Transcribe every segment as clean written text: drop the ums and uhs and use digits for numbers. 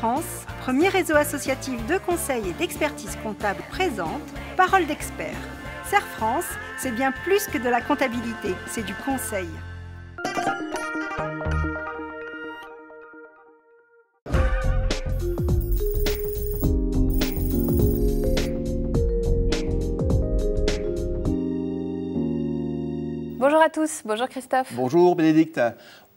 France, premier réseau associatif de conseil et d'expertise comptable présente Parole d'expert. Serre France, c'est bien plus que de la comptabilité, c'est du conseil. Bonjour à tous, bonjour Christophe. Bonjour Bénédicte.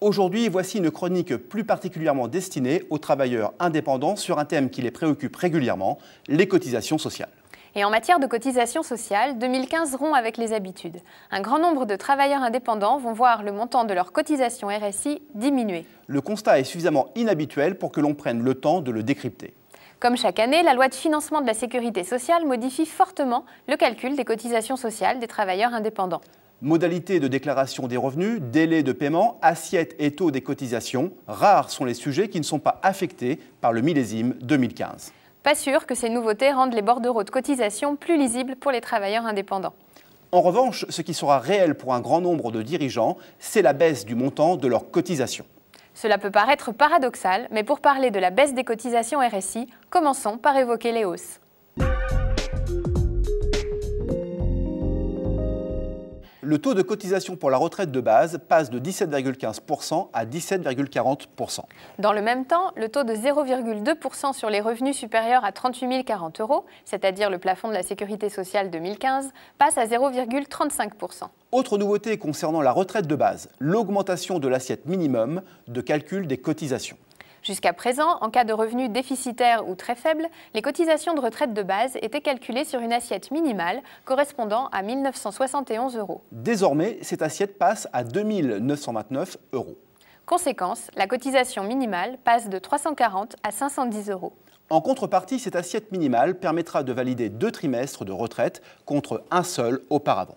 Aujourd'hui, voici une chronique plus particulièrement destinée aux travailleurs indépendants sur un thème qui les préoccupe régulièrement, les cotisations sociales. Et en matière de cotisations sociales, 2015 rompt avec les habitudes. Un grand nombre de travailleurs indépendants vont voir le montant de leur cotisation RSI diminuer. Le constat est suffisamment inhabituel pour que l'on prenne le temps de le décrypter. Comme chaque année, la loi de financement de la sécurité sociale modifie fortement le calcul des cotisations sociales des travailleurs indépendants. Modalités de déclaration des revenus, délais de paiement, assiettes et taux des cotisations, rares sont les sujets qui ne sont pas affectés par le millésime 2015. Pas sûr que ces nouveautés rendent les bordereaux de cotisation plus lisibles pour les travailleurs indépendants. En revanche, ce qui sera réel pour un grand nombre de dirigeants, c'est la baisse du montant de leurs cotisations. Cela peut paraître paradoxal, mais pour parler de la baisse des cotisations RSI, commençons par évoquer les hausses. Le taux de cotisation pour la retraite de base passe de 17,15% à 17,40%. Dans le même temps, le taux de 0,2% sur les revenus supérieurs à 38 040 €, c'est-à-dire le plafond de la sécurité sociale 2015, passe à 0,35%. Autre nouveauté concernant la retraite de base, l'augmentation de l'assiette minimum de calcul des cotisations. Jusqu'à présent, en cas de revenus déficitaires ou très faibles, les cotisations de retraite de base étaient calculées sur une assiette minimale correspondant à 1 971 €. Désormais, cette assiette passe à 2 929 €. Conséquence, la cotisation minimale passe de 340 à 510 €. En contrepartie, cette assiette minimale permettra de valider 2 trimestres de retraite contre un seul auparavant.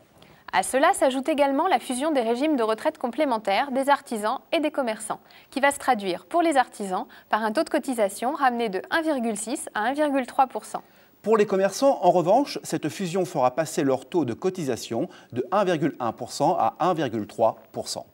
À cela s'ajoute également la fusion des régimes de retraite complémentaires des artisans et des commerçants, qui va se traduire pour les artisans par un taux de cotisation ramené de 1,6 à 1,3%. Pour les commerçants, en revanche, cette fusion fera passer leur taux de cotisation de 1,1% à 1,3%.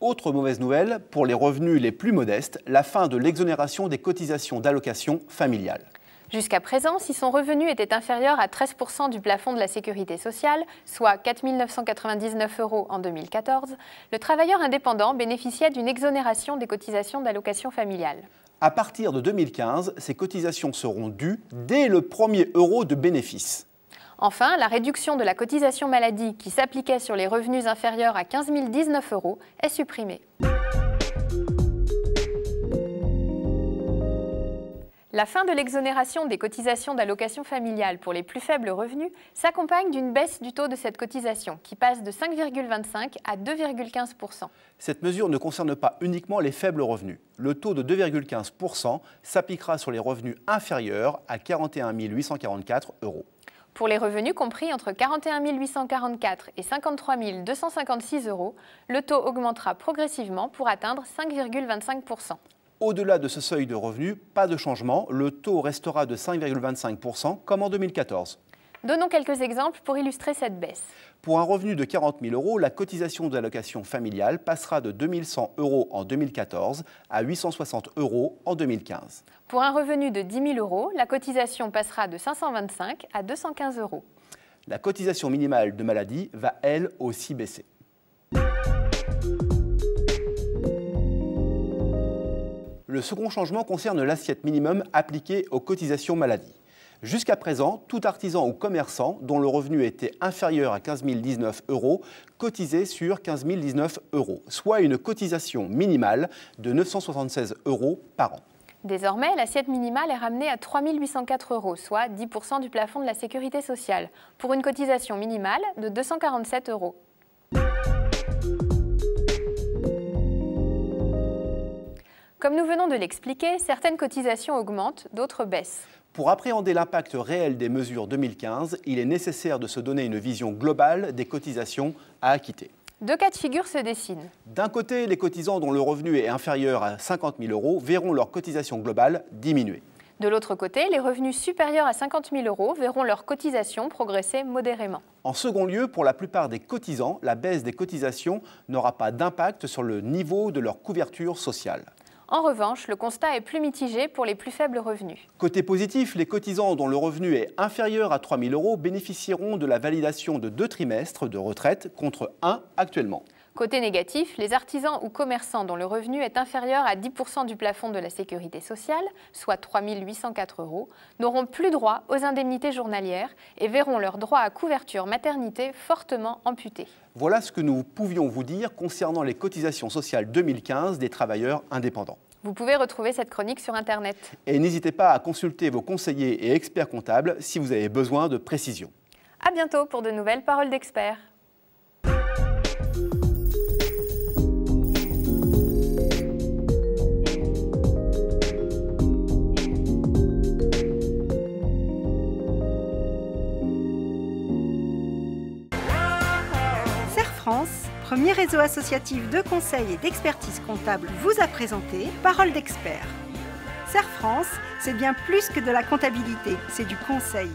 Autre mauvaise nouvelle, pour les revenus les plus modestes, la fin de l'exonération des cotisations d'allocation familiale. Jusqu'à présent, si son revenu était inférieur à 13% du plafond de la sécurité sociale, soit 4 999 € en 2014, le travailleur indépendant bénéficiait d'une exonération des cotisations d'allocation familiale. À partir de 2015, ces cotisations seront dues dès le premier euro de bénéfice. Enfin, la réduction de la cotisation maladie qui s'appliquait sur les revenus inférieurs à 15 019 € est supprimée. La fin de l'exonération des cotisations d'allocation familiale pour les plus faibles revenus s'accompagne d'une baisse du taux de cette cotisation qui passe de 5,25 à 2,15%. Cette mesure ne concerne pas uniquement les faibles revenus. Le taux de 2,15% s'appliquera sur les revenus inférieurs à 41 844 €. Pour les revenus compris entre 41 844 et 53 256 €, le taux augmentera progressivement pour atteindre 5,25%. Au-delà de ce seuil de revenus, pas de changement, le taux restera de 5,25% comme en 2014. Donnons quelques exemples pour illustrer cette baisse. Pour un revenu de 40 000 €, la cotisation d'allocation familiale passera de 2 100 € en 2014 à 860 € en 2015. Pour un revenu de 10 000 €, la cotisation passera de 525 à 215 €. La cotisation minimale de maladie va elle aussi baisser. Le second changement concerne l'assiette minimum appliquée aux cotisations maladie. Jusqu'à présent, tout artisan ou commerçant dont le revenu était inférieur à 15 019 € cotisait sur 15 019 €, soit une cotisation minimale de 976 € par an. Désormais, l'assiette minimale est ramenée à 3 804 €, soit 10% du plafond de la sécurité sociale, pour une cotisation minimale de 247 €. Comme nous venons de l'expliquer, certaines cotisations augmentent, d'autres baissent. Pour appréhender l'impact réel des mesures 2015, il est nécessaire de se donner une vision globale des cotisations à acquitter. Deux cas de figure se dessinent. D'un côté, les cotisants dont le revenu est inférieur à 50 000 € verront leur cotisation globale diminuer. De l'autre côté, les revenus supérieurs à 50 000 € verront leurs cotisations progresser modérément. En second lieu, pour la plupart des cotisants, la baisse des cotisations n'aura pas d'impact sur le niveau de leur couverture sociale. En revanche, le constat est plus mitigé pour les plus faibles revenus. Côté positif, les cotisants dont le revenu est inférieur à 3 000 € bénéficieront de la validation de 2 trimestres de retraite contre 1 actuellement. Côté négatif, les artisans ou commerçants dont le revenu est inférieur à 10% du plafond de la sécurité sociale, soit 3 804 €, n'auront plus droit aux indemnités journalières et verront leur droit à couverture maternité fortement amputé. Voilà ce que nous pouvions vous dire concernant les cotisations sociales 2015 des travailleurs indépendants. Vous pouvez retrouver cette chronique sur Internet. Et n'hésitez pas à consulter vos conseillers et experts comptables si vous avez besoin de précisions. À bientôt pour de nouvelles paroles d'experts. France, premier réseau associatif de conseil et d'expertise comptable, vous a présenté Parole d'expert. Serre France, c'est bien plus que de la comptabilité, c'est du conseil.